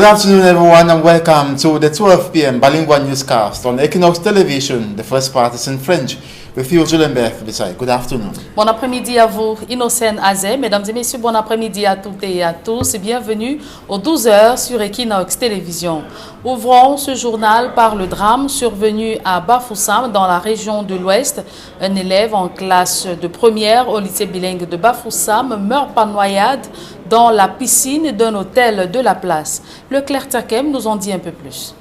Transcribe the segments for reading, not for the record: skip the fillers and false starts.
Good afternoon, everyone, and welcome to the 12 p.m. bilingual newscast on Equinox Television. The first part is in French. With you, Julien Beth Bisay. Good afternoon. Bon après-midi à vous, Innocent Azé. Mesdames et messieurs, bon après-midi à toutes et à tous. Bienvenue aux 12h sur Equinox Télévision. Ouvrons ce journal par le drame survenu à Bafoussam, dans la région de l'Ouest. Un élève en classe de première au lycée bilingue de Bafoussam meurt par noyade dans la piscine d'un hôtel de la place. Leclerc Takem nous en dit un peu plus.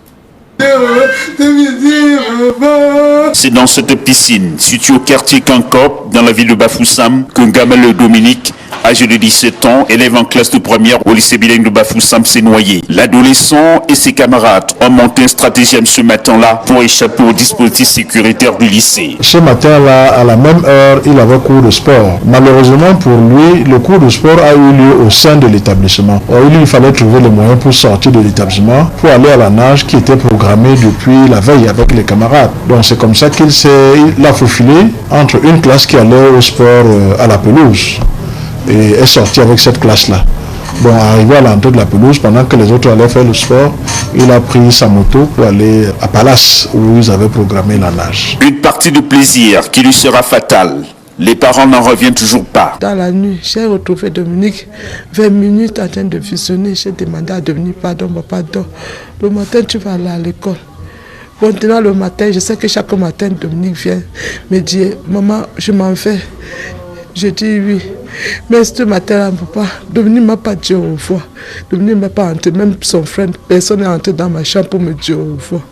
C'est dans cette piscine, située au quartier Kankop, dans la ville de Bafoussam, qu'un gamin le Dominique, âgé de 17 ans, élève en classe de première au lycée bilingue de Bafoussam, s'est noyé. L'adolescent et ses camarades ont monté un stratagème ce matin-là pour échapper au dispositif sécuritaire du lycée. Ce matin-là, à la même heure, il avait cours de sport. Malheureusement pour lui, le cours de sport a eu lieu au sein de l'établissement. Il lui fallait trouver le moyen pour sortir de l'établissement, pour aller à la nage qui était programmée depuis la veille avec les camarades. Donc c'est comme ça qu'il a faufilé entre une classe qui allait au sport à la pelouse et est sorti avec cette classe-là. Bon, arrivé à l'entrée de la pelouse, pendant que les autres allaient faire le sport, il a pris sa moto pour aller à Palace où ils avaient programmé la nage. Une partie de plaisir qui lui sera fatale. Les parents n'en reviennent toujours pas. Dans la nuit, j'ai retrouvé Dominique 20 minutes en train de visionner. J'ai demandé à Dominique, pardon, pardon. Le matin, tu vas aller à l'école. Maintenant, le matin, je sais que chaque matin, Dominique vient me dire, maman, je m'en vais. Je dis oui. Mais ce matin-là, papa, Dominique ne m'a pas dit au revoir. Dominique ne m'a pas entré, même son frère, personne n'est entré dans ma chambre pour me dire au revoir.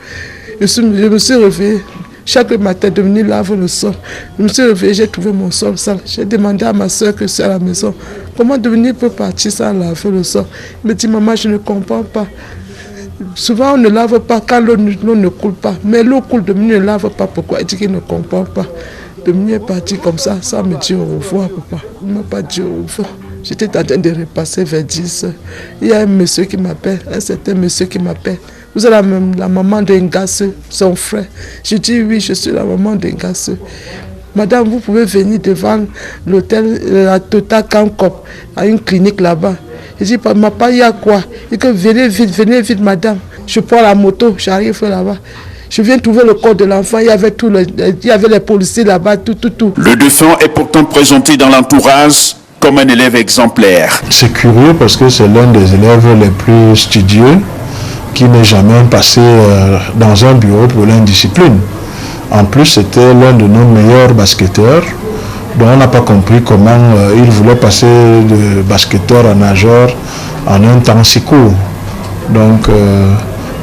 Je me suis réveillée. Chaque matin, Dominique lave le sol. Je me suis réveillée, j'ai trouvé mon sol sale. J'ai demandé à ma soeur que c'est à la maison. Comment Dominique peut partir sans laver le sol? Il me dit, maman, je ne comprends pas. Souvent, on ne lave pas quand l'eau ne coule pas. Mais l'eau coule, Dominique ne lave pas. Pourquoi? Il dit qu'il ne comprend pas. Dominique est parti comme ça, sans me dire au revoir, papa. Il ne m'a pas dit au revoir. J'étais en train de repasser vers 10 heures. Il y a un monsieur qui m'appelle, un certain monsieur qui m'appelle. Vous êtes la maman d'un gasseux, son frère. Je dis oui, je suis la maman d'un gasseux. Madame, vous pouvez venir devant l'hôtel, la Total Kankop, à une clinique là-bas. Je dis, papa, il y a quoi? Il dit que venez vite, madame. Je prends la moto, j'arrive là-bas. Je viens trouver le corps de l'enfant, il y avait les policiers là-bas, tout. Le défunt est pourtant présenté dans l'entourage comme un élève exemplaire. C'est curieux parce que c'est l'un des élèves les plus studieux qui n'est jamais passé dans un bureau pour l'indiscipline. En plus, c'était l'un de nos meilleurs basketteurs, dont on n'a pas compris comment il voulait passer de basketteur à nageur en un temps si court. Donc,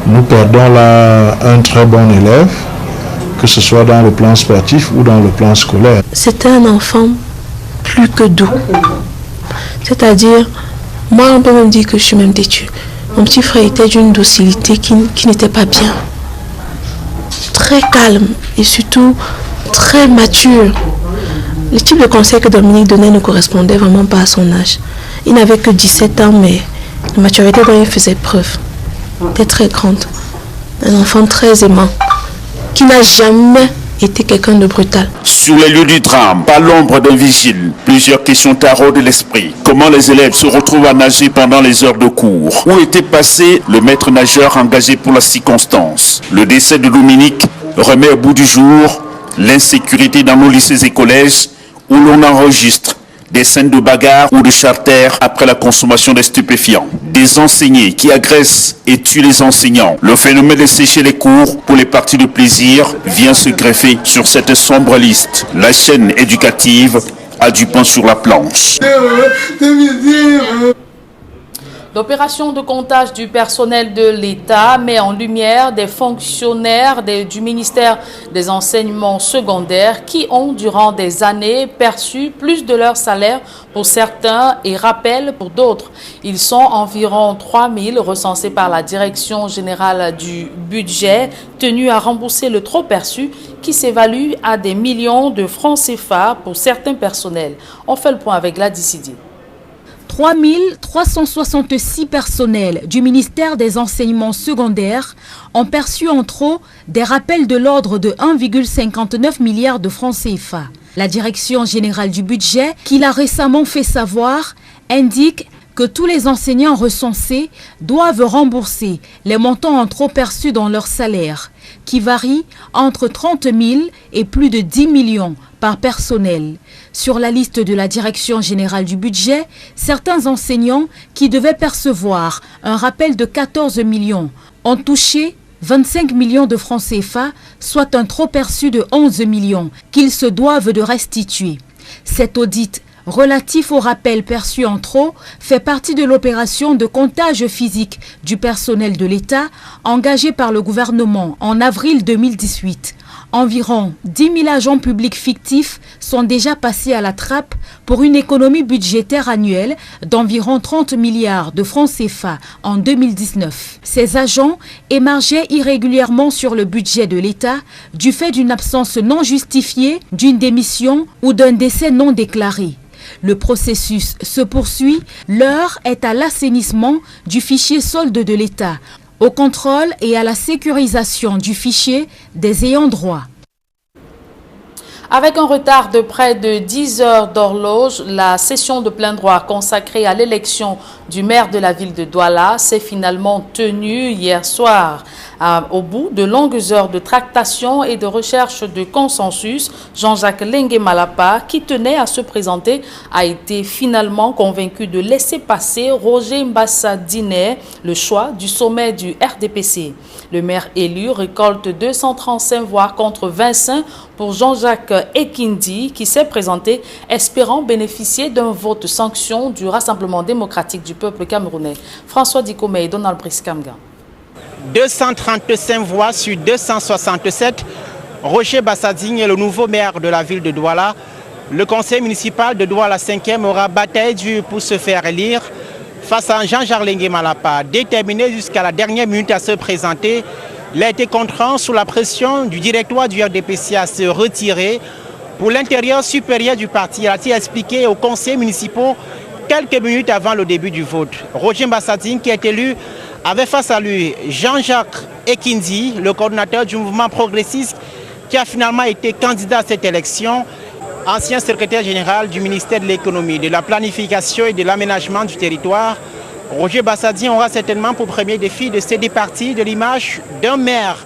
nous perdons là un très bon élève, que ce soit dans le plan sportif ou dans le plan scolaire. C'était un enfant plus que doux. C'est-à-dire, moi, on peut même dire que je suis même têtue. Mon petit frère était d'une docilité qui n'était pas bien. Très calme et surtout très mature. Le type de conseil que Dominique donnait ne correspondait vraiment pas à son âge. Il n'avait que 17 ans, mais la maturité dont il faisait preuve était très grande. Un enfant très aimant, qui n'a jamais été quelqu'un de brutal. Sur les lieux du drame, pas l'ombre d'un vigile, plusieurs questions taraudent l'esprit. Comment les élèves se retrouvent à nager pendant les heures de cours? Où était passé le maître nageur engagé pour la circonstance? Le décès de Dominique remet au bout du jour l'insécurité dans nos lycées et collèges où l'on enregistre des scènes de bagarre ou de charter après la consommation des stupéfiants. Des enseignants qui agressent et tuent les enseignants. Le phénomène de sécher les cours pour les parties de plaisir vient se greffer sur cette sombre liste. La chaîne éducative a du pain sur la planche. L'opération de comptage du personnel de l'État met en lumière des fonctionnaires du ministère des enseignements secondaires qui ont, durant des années, perçu plus de leur salaire pour certains et rappel pour d'autres. Ils sont environ 3000 recensés par la Direction générale du budget, tenus à rembourser le trop perçu qui s'évalue à des millions de francs CFA pour certains personnels. On fait le point avec Gladys Sidi. 3366 personnels du ministère des enseignements secondaires ont perçu en trop des rappels de l'ordre de 1,59 milliard de francs CFA. La Direction générale du budget, qui l'a récemment fait savoir, indique que tous les enseignants recensés doivent rembourser les montants en trop perçus dans leur salaire, qui varient entre 30 000 et plus de 10 millions par personnel. Sur la liste de la Direction générale du budget, certains enseignants qui devaient percevoir un rappel de 14 millions ont touché 25 millions de francs CFA, soit un trop perçu de 11 millions qu'ils se doivent de restituer. Cet audit relatif au rappel perçu en trop fait partie de l'opération de comptage physique du personnel de l'État engagée par le gouvernement en avril 2018. Environ 10 000 agents publics fictifs sont déjà passés à la trappe pour une économie budgétaire annuelle d'environ 30 milliards de francs CFA en 2019. Ces agents émargeaient irrégulièrement sur le budget de l'État du fait d'une absence non justifiée, d'une démission ou d'un décès non déclaré. Le processus se poursuit, l'heure est à l'assainissement du fichier solde de l'État, au contrôle et à la sécurisation du fichier des ayants droit. Avec un retard de près de 10 heures d'horloge, la session de plein droit consacrée à l'élection du maire de la ville de Douala s'est finalement tenue hier soir. Au bout de longues heures de tractation et de recherche de consensus, Jean-Jacques Lengue Malapa, qui tenait à se présenter, a été finalement convaincu de laisser passer Roger Mbassa Diné, le choix du sommet du RDPC. Le maire élu récolte 235 voix contre 25 pour Jean-Jacques Ekindi, qui s'est présenté espérant bénéficier d'un vote sanction du Rassemblement démocratique du peuple camerounais. François Dikome et Donald Brice Kamga. 235 voix sur 267. Roger Bassadine est le nouveau maire de la ville de Douala. Le conseil municipal de Douala 5e aura bataille dure pour se faire élire face à Jean-Jacques Lengue Malapa. Déterminé jusqu'à la dernière minute à se présenter, il a été contraint sous la pression du directoire du RDPC à se retirer. Pour l'intérieur supérieur du parti, il a expliqué aux conseillers municipaux quelques minutes avant le début du vote. Roger Bassadine, qui est élu, avait face à lui Jean-Jacques Ekindi, le coordinateur du mouvement progressiste, qui a finalement été candidat à cette élection, ancien secrétaire général du ministère de l'économie, de la planification et de l'aménagement du territoire. Roger Bassadine aura certainement pour premier défi de se départir de l'image d'un maire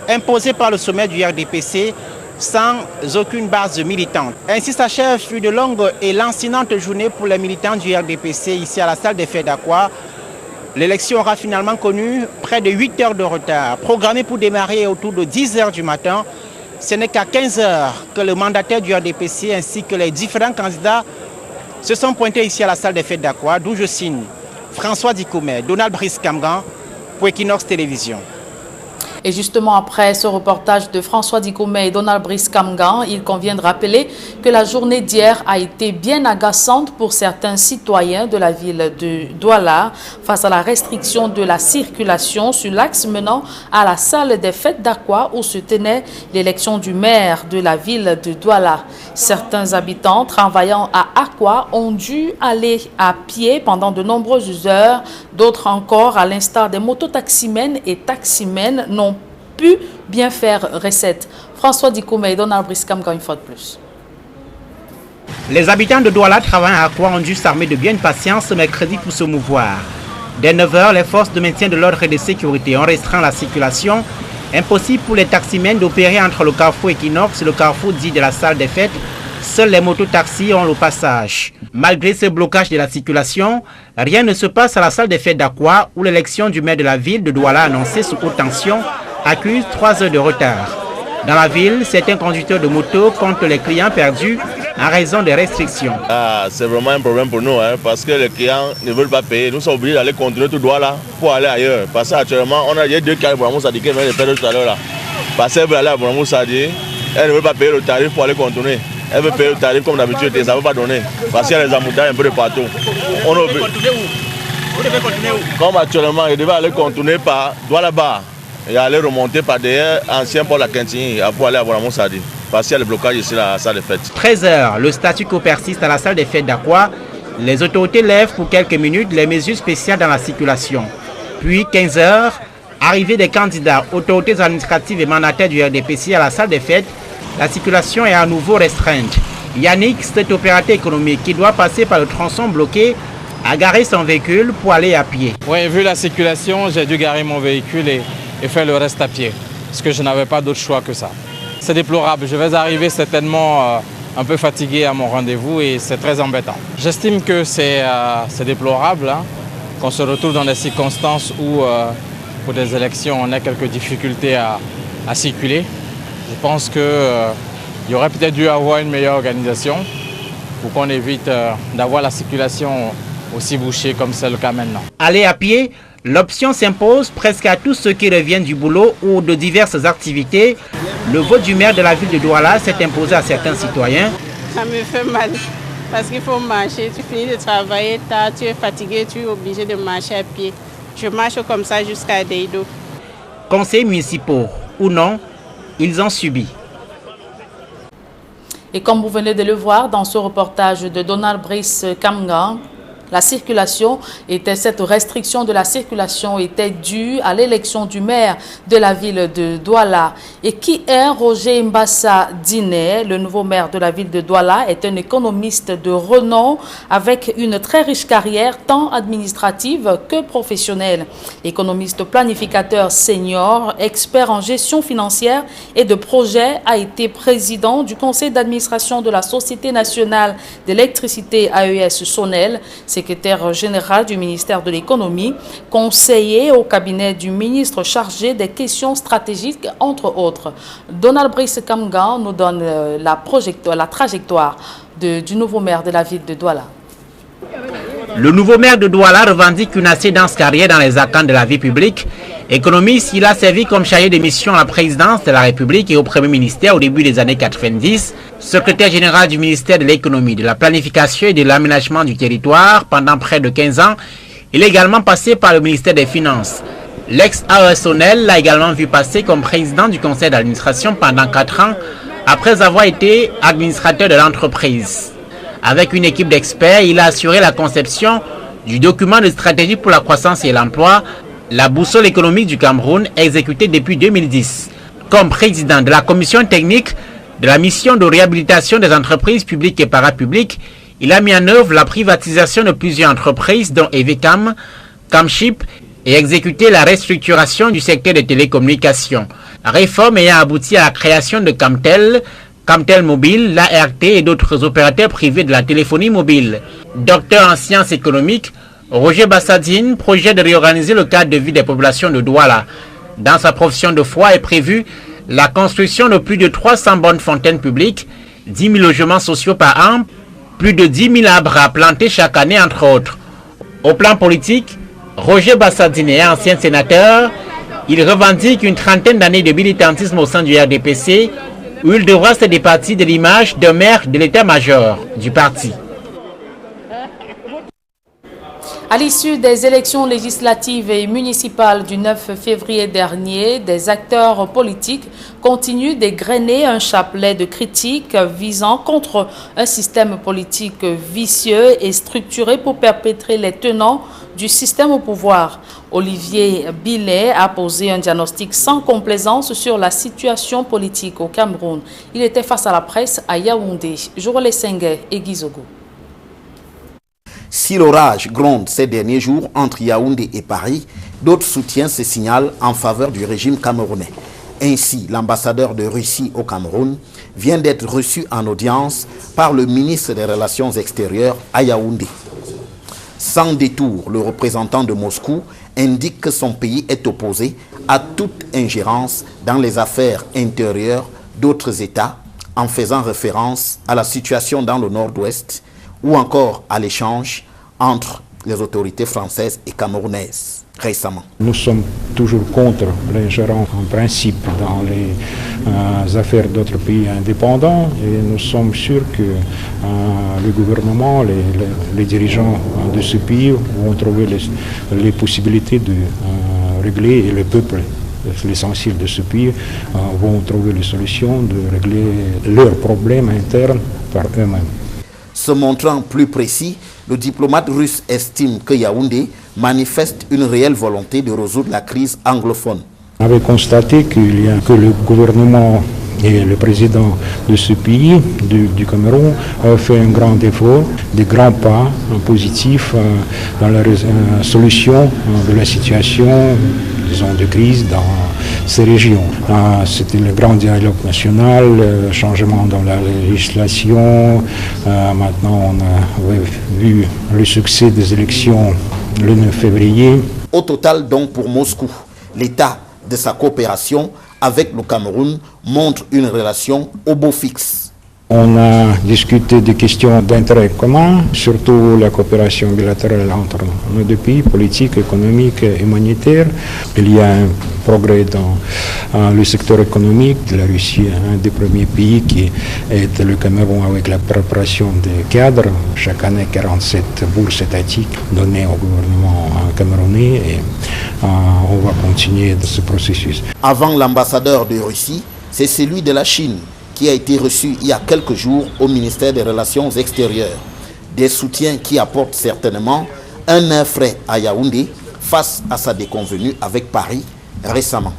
imposé par le sommet du RDPC sans aucune base militante. Ainsi s'achève une longue et lancinante journée pour les militants du RDPC ici à la salle des fêtes d'Aqua. L'élection aura finalement connu près de 8 heures de retard, programmée pour démarrer autour de 10 heures du matin. Ce n'est qu'à 15 heures que le mandataire du RDPC ainsi que les différents candidats se sont pointés ici à la salle des fêtes d'Aqua, d'où je signe François Dikoumet, Donald Brice Kamgan pour Equinox Télévision. Et justement, après ce reportage de François Dikoumet et Donald Brice Kamgan, il convient de rappeler que la journée d'hier a été bien agaçante pour certains citoyens de la ville de Douala face à la restriction de la circulation sur l'axe menant à la salle des fêtes d'Aqua où se tenait l'élection du maire de la ville de Douala. Certains habitants travaillant à Aqua ont dû aller à pied pendant de nombreuses heures. D'autres encore, à l'instar des mototaximènes et taximènes, n'ont pu bien faire recette. François Dikoumet et Donald Brice Kamga une fois de plus. Les habitants de Douala travaillant à Aqua ont dû s'armer de bien de patience ce mercredi pour se mouvoir. Dès 9 h, les forces de maintien de l'ordre et de sécurité ont restreint la circulation. Impossible pour les taximènes d'opérer entre le carrefour Equinox et le carrefour dit de la salle des fêtes. Seuls les mototaxis ont le passage. Malgré ce blocage de la circulation, rien ne se passe à la salle des fêtes d'Aqua où l'élection du maire de la ville de Douala annoncée sous haute tension accuse 3 heures de retard. Dans la ville, certains conducteurs de moto comptent les clients perdus en raison des restrictions. C'est vraiment un problème pour nous parce que les clients ne veulent pas payer. Nous sommes obligés d'aller contourner tout Douala pour aller ailleurs. Parce qu'actuellement, il y a 2 cas pour Ramon Sadi qui viennent de perdre tout à l'heure. Parce qu'elle veut aller à Ramon Sadi, elle ne veut pas payer le tarif pour aller contourner. Elle veut payer le tarif comme d'habitude et ça ne veut pas donner. Parce qu'il y a les embouteillages un peu de partout. On est obligé. Vous devez continuer où? Comme actuellement, il devait aller contourner par Douala-Bas et aller remonter par derrière ancien Paul Akintini pour aller à Ramon Sadi. Parce qu'il y a le blocage ici à la salle des fêtes. 13 h, le statu quo persiste à la salle des fêtes d'Aqua. Les autorités lèvent pour quelques minutes les mesures spéciales dans la circulation. Puis 15 h, arrivée des candidats, autorités administratives et mandataires du RDPC à la salle des fêtes, la circulation est à nouveau restreinte. Yannick, cet opérateur économique qui doit passer par le tronçon bloqué, a garé son véhicule pour aller à pied. Oui, vu la circulation, j'ai dû garer mon véhicule et faire le reste à pied, parce que je n'avais pas d'autre choix que ça. C'est déplorable, je vais arriver certainement un peu fatigué à mon rendez-vous et c'est très embêtant. J'estime que c'est déplorable qu'on se retrouve dans des circonstances où pour des élections on a quelques difficultés à circuler. Je pense qu'il y aurait peut-être dû avoir une meilleure organisation pour qu'on évite d'avoir la circulation aussi bouchée comme c'est le cas maintenant. Aller à pied, l'option s'impose presque à tous ceux qui reviennent du boulot ou de diverses activités. Le vote du maire de la ville de Douala s'est imposé à certains citoyens. Ça me fait mal parce qu'il faut marcher. Tu finis de travailler tard, tu es fatigué, tu es obligé de marcher à pied. Je marche comme ça jusqu'à Deido. Conseils municipaux ou non, ils ont subi. Et comme vous venez de le voir dans ce reportage de Donald Brice Kamgang, cette restriction de la circulation était due à l'élection du maire de la ville de Douala. Et qui est Roger Mbassa Diné, le nouveau maire de la ville de Douala, est un économiste de renom avec une très riche carrière tant administrative que professionnelle. Économiste planificateur senior, expert en gestion financière et de projet, a été président du conseil d'administration de la Société nationale d'électricité AES Sonel, secrétaire général du ministère de l'économie, conseiller au cabinet du ministre chargé des questions stratégiques, entre autres. Donald Brice Kamgang nous donne la trajectoire du nouveau maire de la ville de Douala. Le nouveau maire de Douala revendique une assez dense carrière dans les arcanes de la vie publique. Économiste, il a servi comme chargé de mission à la présidence de la République et au Premier ministère au début des années 90, secrétaire général du ministère de l'économie, de la planification et de l'aménagement du territoire pendant près de 15 ans. Il est également passé par le ministère des Finances. L'ex-AES-Sonel l'a également vu passer comme président du conseil d'administration pendant 4 ans, après avoir été administrateur de l'entreprise. Avec une équipe d'experts, il a assuré la conception du document de stratégie pour la croissance et l'emploi, la boussole économique du Cameroun, exécutée depuis 2010. Comme président de la commission technique de la mission de réhabilitation des entreprises publiques et parapubliques, il a mis en œuvre la privatisation de plusieurs entreprises, dont Evecam, Camship, et exécuté la restructuration du secteur des télécommunications. La réforme ayant abouti à la création de Camtel, Camtel Mobile, l'ART et d'autres opérateurs privés de la téléphonie mobile. Docteur en sciences économiques, Roger Bassadine projette de réorganiser le cadre de vie des populations de Douala. Dans sa profession de foi est prévue la construction de plus de 300 bonnes fontaines publiques, 10 000 logements sociaux par an, plus de 10 000 arbres à planter chaque année, entre autres. Au plan politique, Roger Bassadine est ancien sénateur. Il revendique une trentaine d'années de militantisme au sein du RDPC, où il devra se départir de l'image d'un maire de l'état-major du parti. À l'issue des élections législatives et municipales du 9 février dernier, des acteurs politiques continuent d'égrener un chapelet de critiques visant contre un système politique vicieux et structuré pour perpétrer les tenants du système au pouvoir. Olivier Billet a posé un diagnostic sans complaisance sur la situation politique au Cameroun. Il était face à la presse à Yaoundé. Joël Sengue et Guizogo. Si l'orage gronde ces derniers jours entre Yaoundé et Paris, d'autres soutiens se signalent en faveur du régime camerounais. Ainsi, l'ambassadeur de Russie au Cameroun vient d'être reçu en audience par le ministre des Relations extérieures à Yaoundé. Sans détour, le représentant de Moscou indique que son pays est opposé à toute ingérence dans les affaires intérieures d'autres États, en faisant référence à la situation dans le nord-ouest ou encore à l'échange entre les autorités françaises et camerounaises récemment. Nous sommes toujours contre l'ingérence en principe dans les affaires d'autres pays indépendants et nous sommes sûrs que le gouvernement, les dirigeants de ce pays vont trouver les possibilités de régler et le peuple, l'essentiel de ce pays, vont trouver les solutions de régler leurs problèmes internes par eux-mêmes. Se montrant plus précis, le diplomate russe estime que Yaoundé manifeste une réelle volonté de résoudre la crise anglophone. On avait constaté que le gouvernement Et le président de ce pays, du Cameroun, a fait un grand effort, des grands pas positifs dans la solution de la situation, disons, de crise dans ces régions. C'était le grand dialogue national, le changement dans la législation. Maintenant, on a vu le succès des élections le 9 février. Au total, donc, pour Moscou, l'état de sa coopération avec le Cameroun montre une relation au beau fixe. On a discuté des questions d'intérêt commun, surtout la coopération bilatérale entre nos deux pays, politique, économique et humanitaire. Il y a un progrès dans le secteur économique. La Russie est un des premiers pays qui aide le Cameroun avec la préparation des cadres. Chaque année, 47 bourses étatiques données au gouvernement camerounais et on va continuer dans ce processus. Avant l'ambassadeur de Russie, c'est celui de la Chine qui a été reçu il y a quelques jours au ministère des Relations extérieures. Des soutiens qui apportent certainement un air frais à Yaoundé face à sa déconvenue avec Paris récemment.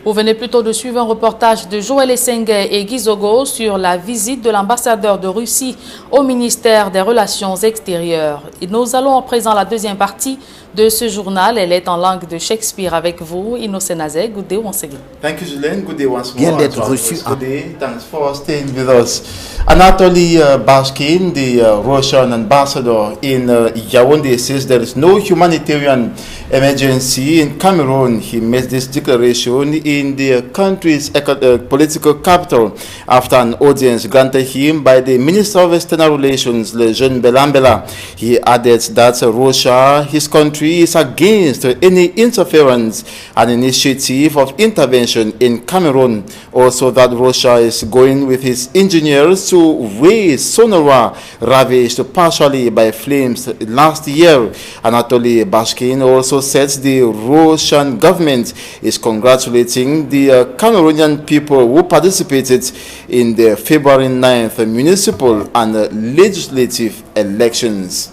Vous venez plutôt de suivre un reportage de Joël Essenge et Guy Zogo sur la visite de l'ambassadeur de Russie au ministère des Relations extérieures. Et nous allons à présent à la deuxième partie de ce journal. Elle est en langue de Shakespeare avec vous, Innocent Nazé. Good day once again. Thank you, Julien. Good day once more. Bien d'être reçu. Good day. Thanks for staying with us. Anatoly Bashkin, the Russian ambassador in Yaoundé, says there is no humanitarian emergency in Cameroon. He made this declaration in the country's political capital after an audience granted him by the Minister of External Relations, Lejeune Belambela. He added that Russia, his country, is against any interference and initiative of intervention in Cameroon. Also that Russia is going with its engineers to raise Sonora, ravaged partially by flames last year. Anatoly Bashkin also said the Russian government is congratulating the Cameroonian people who participated in the February 9th municipal and legislative elections.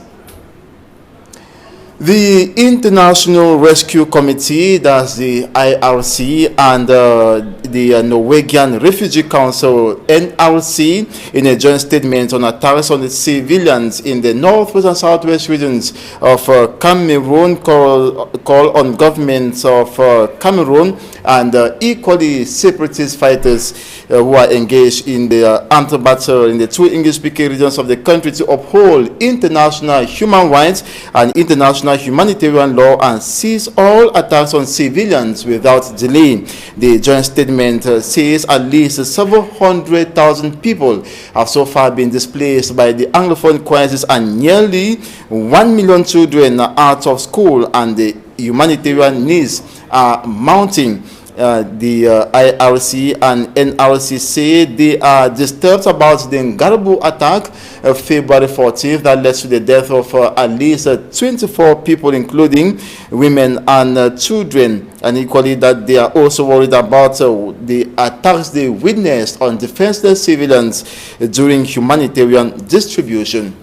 The International Rescue Committee, that's the IRC, and the Norwegian Refugee Council, NRC, in a joint statement on attacks on the civilians in the northwest and southwest regions of Cameroon, call on governments of Cameroon and equally separatist fighters who are engaged in the armed battle in the two English-speaking regions of the country to uphold international human rights and international humanitarian law and cease all attacks on civilians without delay. The joint statement says at least 700,000 people have so far been displaced by the Anglophone crisis and nearly 1 million children are out of school and the humanitarian needs are mounting. The IRC and NRC say they are disturbed about the Ngarbu attack of February 14th that led to the death of at least 24 people, including women and children, and equally that they are also worried about the attacks they witnessed on defenseless civilians during humanitarian distribution.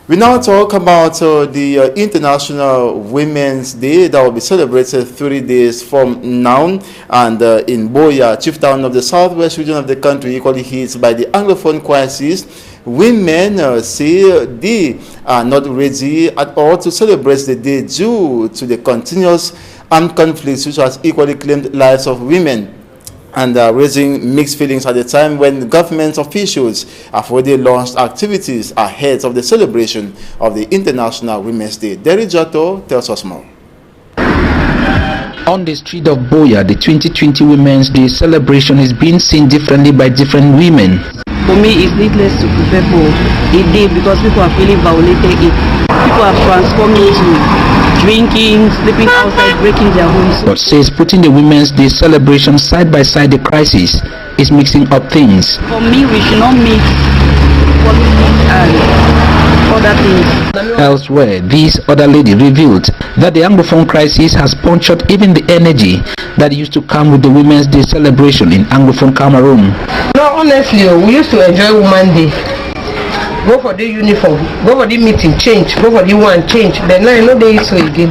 We now talk about the International Women's Day that will be celebrated 3 days from now, and in Boya, chief town of the southwest region of the country, equally hit by the Anglophone crisis. Women say they are not ready at all to celebrate the day due to the continuous armed conflicts which has equally claimed lives of women, and raising mixed feelings at the time when government officials have already launched activities ahead of the celebration of the International Women's Day. Derry Jato tells us more. On the street of Boya, the 2020 Women's Day celebration is being seen differently by different women. For me, it's needless to prepare for a day because people have really violated it. People have transformed it to drinking, sleeping outside, breaking their homes. But says putting the Women's Day celebration side by side the crisis is mixing up things. For me, we should not mix politics and other things. Elsewhere, this other lady revealed that the Anglophone crisis has punctured even the energy that used to come with the Women's Day celebration in Anglophone Cameroon. No, honestly, we used to enjoy Women's Day. Go for the uniform, go for the meeting, change, go for the one, change. Then now I know they so again.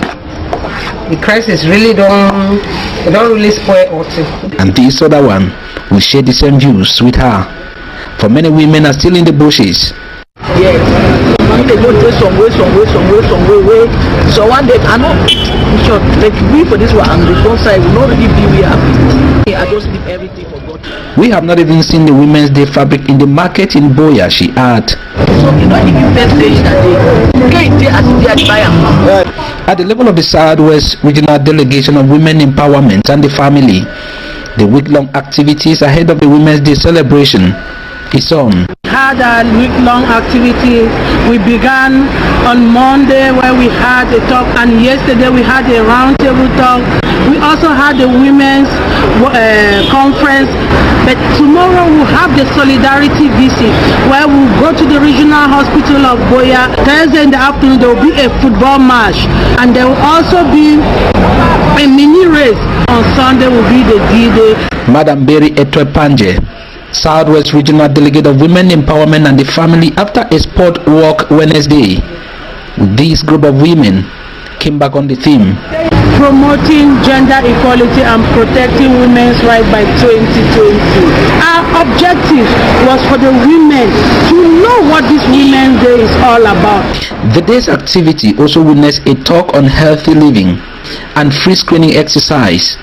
The crisis really don't really spoil all things. And this other one who share the same views with her. For many women are still in the bushes. Yes, they go to some way. So one day, I know, sure, like we for this one, on the front side, we not really be happy. I just leave everything for God. We have not even seen the Women's Day fabric in the market in Boya, she added. So you know, if you first stage that day, at the level of the Southwest Regional Delegation of Women Empowerment and the Family, the week-long activities ahead of the Women's Day celebration is on. Had a week-long activity. We began on Monday where we had a talk, and yesterday we had a roundtable talk. We also had a women's conference, but tomorrow we'll have the solidarity visit where we'll go to the regional hospital of Boya. Thursday in the afternoon there will be a football match, and there will also be a mini race. On Sunday will be the D-Day. Madam Berry Etwe Panje, Southwest Regional Delegate of Women Empowerment and the Family, after a sport walk Wednesday, this group of women came back on the theme. Promoting gender equality and protecting women's rights by 2020. Our objective was for the women to know what this Women's Day is all about. The day's activity also witnessed a talk on healthy living and free screening exercise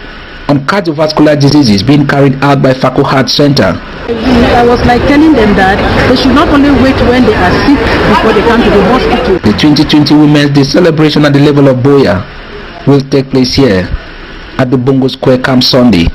on cardiovascular diseases being carried out by Fako Heart Center. I was like telling them that they should not only wait when they are sick before they come to the hospital. The 2020 Women's Day celebration at the level of Boya will take place here at the Bongo Square Camp Sunday.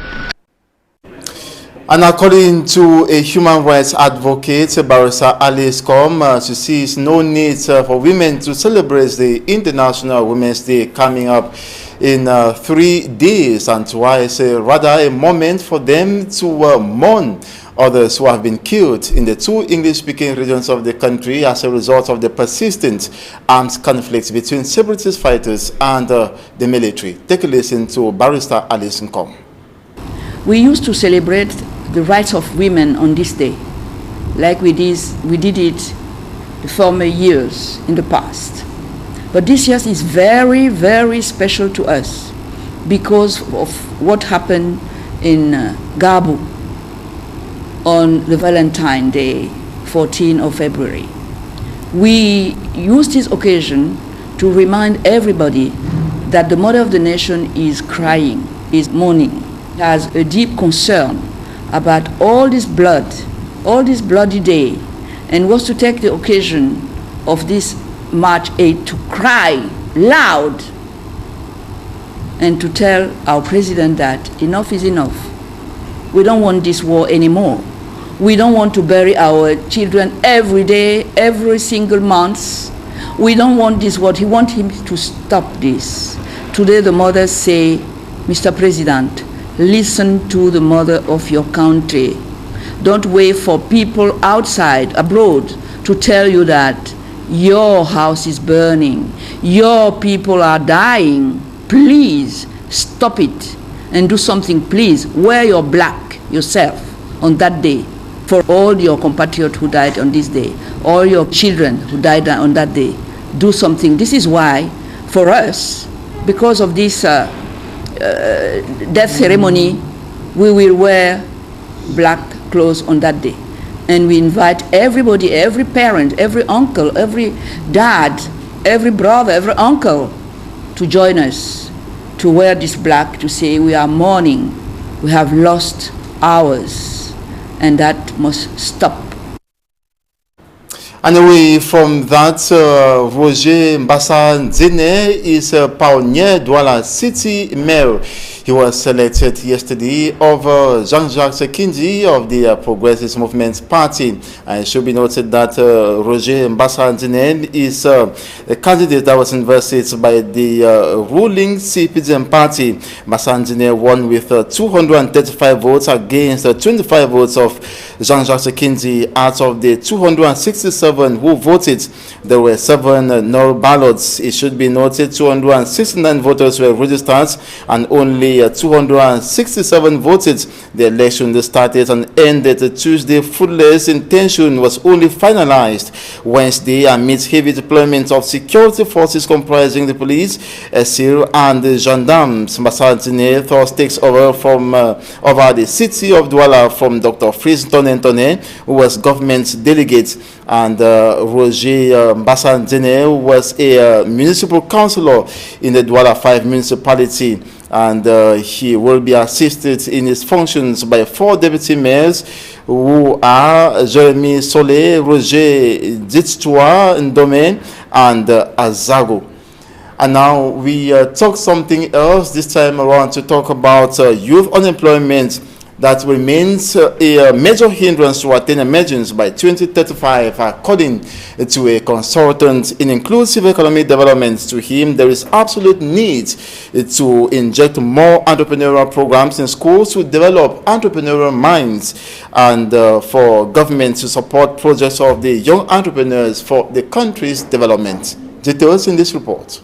And according to a human rights advocate, Barrister Alice Com, she sees no need for women to celebrate the International Women's Day coming up in 3 days, and twice rather a moment for them to mourn others who have been killed in the 2 English-speaking regions of the country as a result of the persistent armed conflicts between separatist fighters and the military. Take a listen to Barrister Alice Com. We used to celebrate the rights of women on this day, like we did it the former years in the past. But this year is very, very special to us because of what happened in Gabu on the Valentine Day, 14th of February. We used this occasion to remind everybody that the mother of the nation is crying, is mourning, has a deep concern about all this blood, all this bloody day, and was to take the occasion of this March 8 to cry loud and to tell our president that enough is enough. We don't want this war anymore. We don't want to bury our children every day, every single month. We don't want this war. He wants him to stop this. Today the mothers say, Mr. President, listen to the mother of your country. Don't wait for people outside, abroad, to tell you that your house is burning, your people are dying. Please stop it and do something. Please wear your black yourself on that day for all your compatriots who died on this day, all your children who died on that day. Do something. This is why, for us, because of this death ceremony, we will wear black clothes on that day. And we invite everybody, every parent, every uncle, every dad, every brother, every uncle to join us to wear this black, to say we are mourning, we have lost ours, and that must stop. And away from that, Roger Mbassa Nzene is pioneer Douala City Mayor. He was selected yesterday over Jean-Jacques Sekindi of the Progressive Movement Party. And it should be noted that Roger Mbassa Nzene is a candidate that was invested by the ruling CPDM party. Mbassa Nzene won with 235 votes against 25 votes of Jean-Jacques Sekindi. Out of the 267 who voted, there were 7 null ballots. It should be noted 269 voters were registered and only 267 voted. The election started and ended Tuesday. Fruitless intention was only finalized Wednesday amid heavy deployment of security forces comprising the police, SIR, and the gendarmes. Bassadine thus takes over over the city of Douala from Dr. Fritz Tonentone, who was government delegate, and Roger Bassadine, who was a municipal councillor in the Douala 5 municipality, and he will be assisted in his functions by 4 deputy mayors, who are Jeremy Solé, Roger Ditstua Ndome, and Azago. And now we talk something else, this time around to talk about youth unemployment that remains a major hindrance to attain emergence by 2035, according to a consultant in inclusive economic development. To him, there is absolute need to inject more entrepreneurial programs in schools to develop entrepreneurial minds, and for government to support projects of the young entrepreneurs for the country's development. Details in this report.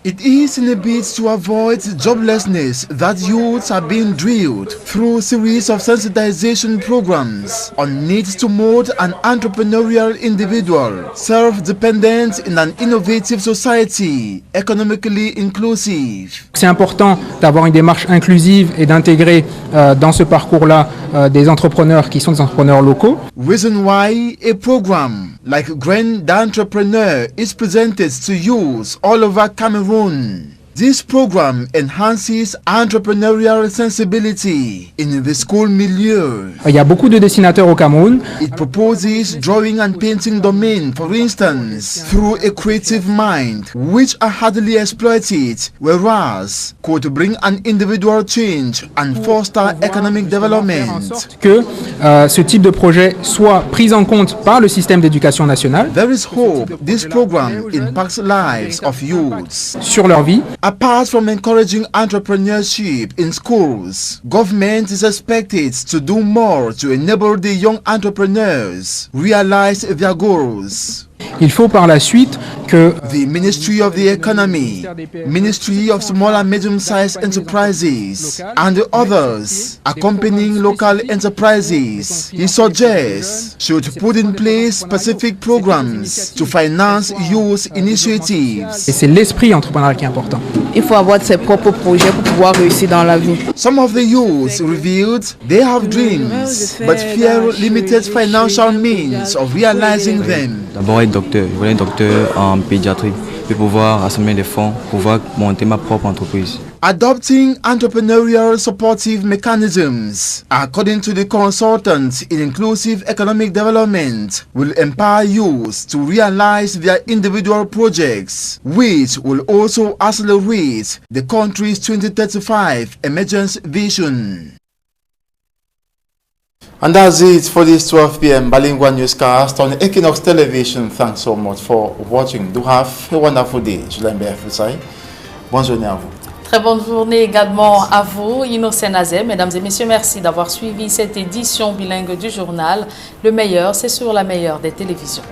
It is in a bid to avoid joblessness that youths are being drilled through a series of sensitization programs on needs to mold an entrepreneurial individual, self-dependent in an innovative society, economically inclusive. C'est important d'avoir une démarche inclusive et d'intégrer dans ce parcours-là des entrepreneurs qui sont des entrepreneurs locaux. Reason why a program like Grand Entrepreneur is presented to youths all over Cameroon. This program enhances entrepreneurial sensibility in the school milieu. Il y a beaucoup de dessinateurs au Cameroun. It proposes drawing and painting domain, for instance, through a creative mind, which are hardly exploited, whereas could bring an individual change and foster economic development. Que ce type de projet soit pris en compte par le système d'éducation nationale. There is hope this program impacts lives of youths sur leur vie. Apart from encouraging entrepreneurship in schools, government is expected to do more to enable the young entrepreneurs realize their goals. Il faut par la suite que the Ministry of the Economy, Ministry of Small and Medium-Sized Enterprises, and the others accompanying local enterprises, he suggests, should put in place specific programs to finance youth initiatives. Et c'est l'esprit entrepreneurial qui est important. Il faut avoir ses propres projets pour pouvoir réussir dans la vie. Some of the youths revealed they have dreams, but fear limited financial means of realizing them. D'abord être docteur, je voulais être docteur en pédiatrie, puis pouvoir assembler des fonds, pouvoir monter ma propre entreprise. Adopting entrepreneurial supportive mechanisms, according to the consultant in inclusive economic development, will empower youth to realize their individual projects, which will also accelerate the country's 2035 emergence vision. And that's it for this 12 p.m. bilingual newscast on Equinox Television. Thanks so much for watching. Do have a wonderful day. Julien Berfusay. Bonne journée à vous. Très bonne journée également à vous, Innocent Nazé. Mesdames et messieurs, merci d'avoir suivi cette édition bilingue du journal. Le meilleur, c'est sur la meilleure des télévisions.